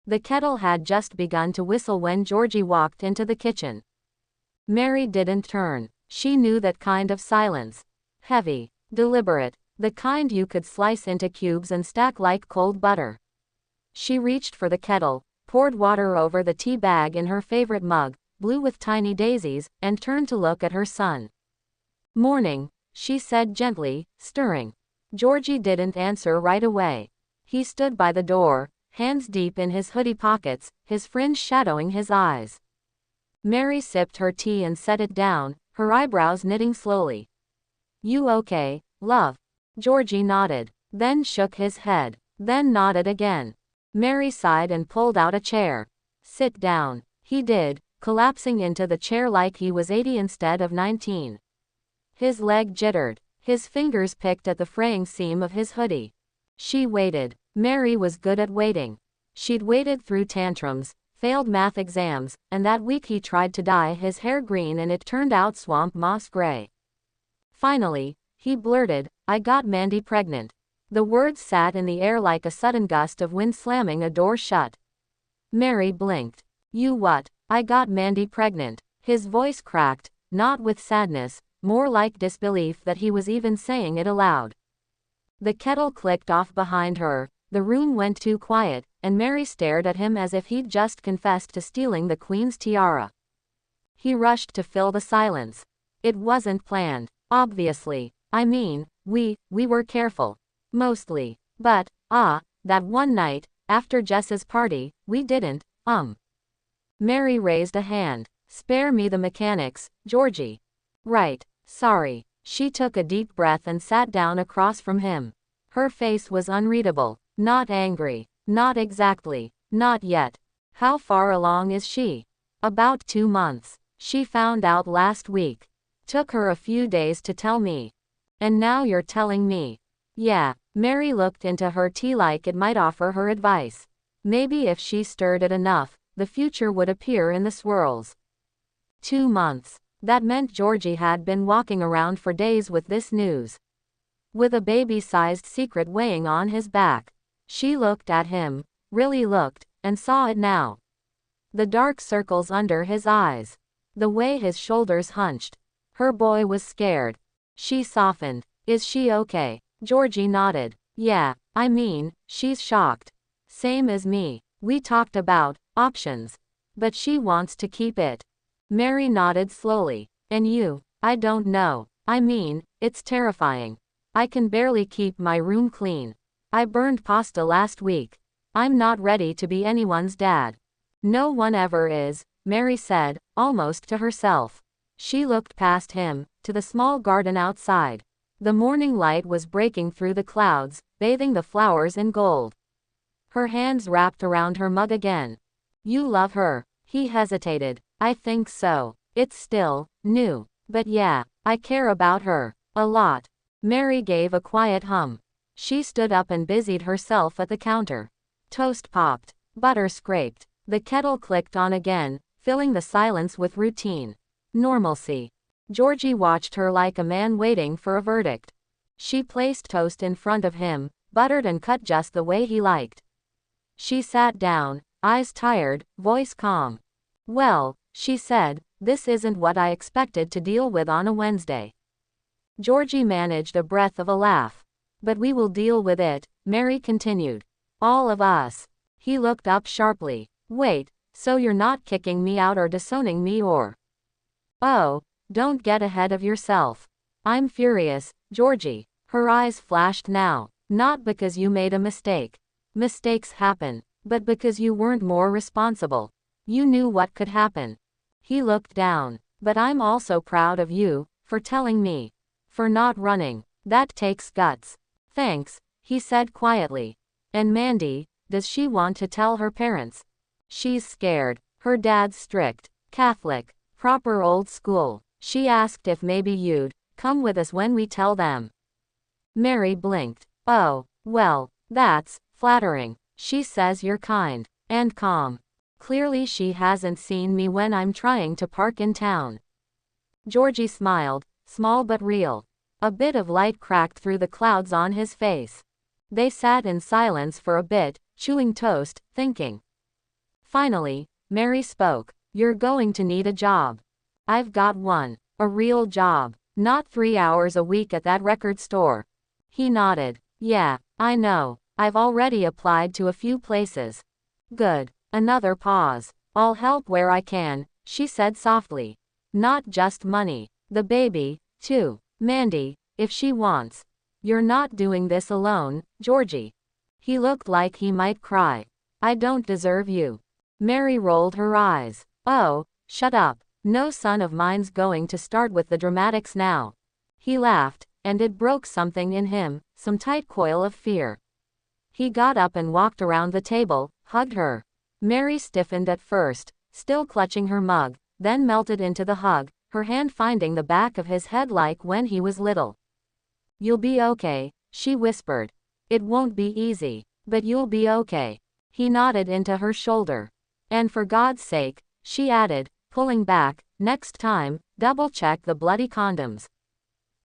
The kettle had just begun to whistle when Georgie walked into the kitchen. Mary didn't turn. She knew that kind of silence. Heavy, deliberate, the kind you could slice into cubes and stack like cold butter. She reached for the kettle, poured water over the tea bag in her favorite mug, blue with tiny daisies, and turned to look at her son. "Morning," she said gently, stirring. Georgie didn't answer right away. He stood by the door, hands deep in his hoodie pockets, his fringe shadowing his eyes. Mary sipped her tea and set it down, her eyebrows knitting slowly. "You okay, love?" Georgie nodded, then shook his head, then nodded again. Mary sighed and pulled out a chair. "Sit down." He did, collapsing into the chair like he was 80 instead of 19. His leg jittered. His fingers picked at the fraying seam of his hoodie. She waited. Mary was good at waiting. She'd waited through tantrums, failed math exams, and that week he tried to dye his hair green and it turned out swamp moss gray. Finally, he blurted, "I got Mandy pregnant." The words sat in the air like a sudden gust of wind slamming a door shut. Mary blinked. "You what?" "I got Mandy pregnant." His voice cracked, not with sadness, more like disbelief that he was even saying it aloud. The kettle clicked off behind her, the room went too quiet, and Mary stared at him as if he'd just confessed to stealing the Queen's tiara. He rushed to fill the silence. "It wasn't planned, obviously. I mean, we were careful. Mostly. But, that one night, after Jess's party, we didn't, Mary raised a hand. "Spare me the mechanics, Georgie." "Right. Sorry." She took a deep breath and sat down across from him. Her face was unreadable. Not angry. Not exactly. Not yet. "How far along is she?" "About 2 months. She found out last week. Took her a few days to tell me. And now you're telling me." "Yeah." Mary looked into her tea like it might offer her advice. Maybe if she stirred it enough, the future would appear in the swirls. 2 months. That meant Georgie had been walking around for days with this news. With a baby-sized secret weighing on his back. She looked at him, really looked, and saw it now. The dark circles under his eyes. The way his shoulders hunched. Her boy was scared. She softened. "Is she okay?" Georgie nodded. "Yeah, I mean, she's shocked. Same as me. We talked about options. But she wants to keep it." Mary nodded slowly. "And you?" "I don't know. I mean, it's terrifying. I can barely keep my room clean. I burned pasta last week. I'm not ready to be anyone's dad." "No one ever is," Mary said, almost to herself. She looked past him, to the small garden outside. The morning light was breaking through the clouds, bathing the flowers in gold. Her hands wrapped around her mug again. "You love her." He hesitated. "I think so. It's still new. But yeah, I care about her. A lot." Mary gave a quiet hum. She stood up and busied herself at the counter. Toast popped. Butter scraped. The kettle clicked on again, filling the silence with routine. Normalcy. Georgie watched her like a man waiting for a verdict. She placed toast in front of him, buttered and cut just the way he liked. She sat down, eyes tired, voice calm. "Well," she said, "this isn't what I expected to deal with on a Wednesday." Georgie managed a breath of a laugh. "But we will deal with it," Mary continued. "All of us." He looked up sharply. "Wait, so you're not kicking me out or disowning me or—" "Oh, don't get ahead of yourself. I'm furious, Georgie." Her eyes flashed now. "Not because you made a mistake. Mistakes happen. But because you weren't more responsible. You knew what could happen." He looked down. "But I'm also proud of you, for telling me. For not running. That takes guts." "Thanks," he said quietly. "And Mandy, does she want to tell her parents?" "She's scared. Her dad's strict. Catholic. Proper old school. She asked if maybe you'd come with us when we tell them." Mary blinked. "Oh, well, that's flattering. She says you're kind and calm. Clearly she hasn't seen me when I'm trying to park in town." Georgie smiled, small but real. A bit of light cracked through the clouds on his face. They sat in silence for a bit, chewing toast, thinking. Finally, Mary spoke. You're going to need a job. I've got one. A real job. Not 3 hours a week at that record store. He nodded. Yeah, I know. I've already applied to a few places. Good. Another pause. I'll help where I can, she said softly. Not just money. The baby, too. Mandy, if she wants. You're not doing this alone, Georgie. He looked like he might cry. I don't deserve you. Mary rolled her eyes. Oh, shut up. No son of mine's going to start with the dramatics now. He laughed, and it broke something in him, some tight coil of fear. He got up and walked around the table, hugged her. Mary stiffened at first, still clutching her mug, then melted into the hug, her hand finding the back of his head like when he was little. You'll be okay, she whispered. It won't be easy, but you'll be okay. He nodded into her shoulder. And for God's sake, she added, pulling back, next time, double-check the bloody condoms.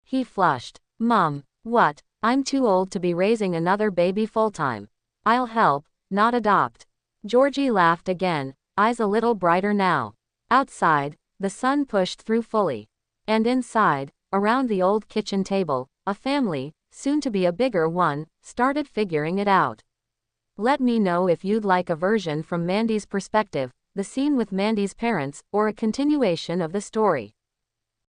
He flushed. Mum, what? I'm too old to be raising another baby full-time. I'll help, not adopt. Georgie laughed again, eyes a little brighter now. Outside, the sun pushed through fully. And inside, around the old kitchen table, a family, soon to be a bigger one, started figuring it out. Let me know if you'd like a version from Mandy's perspective, the scene with Mandy's parents, or a continuation of the story.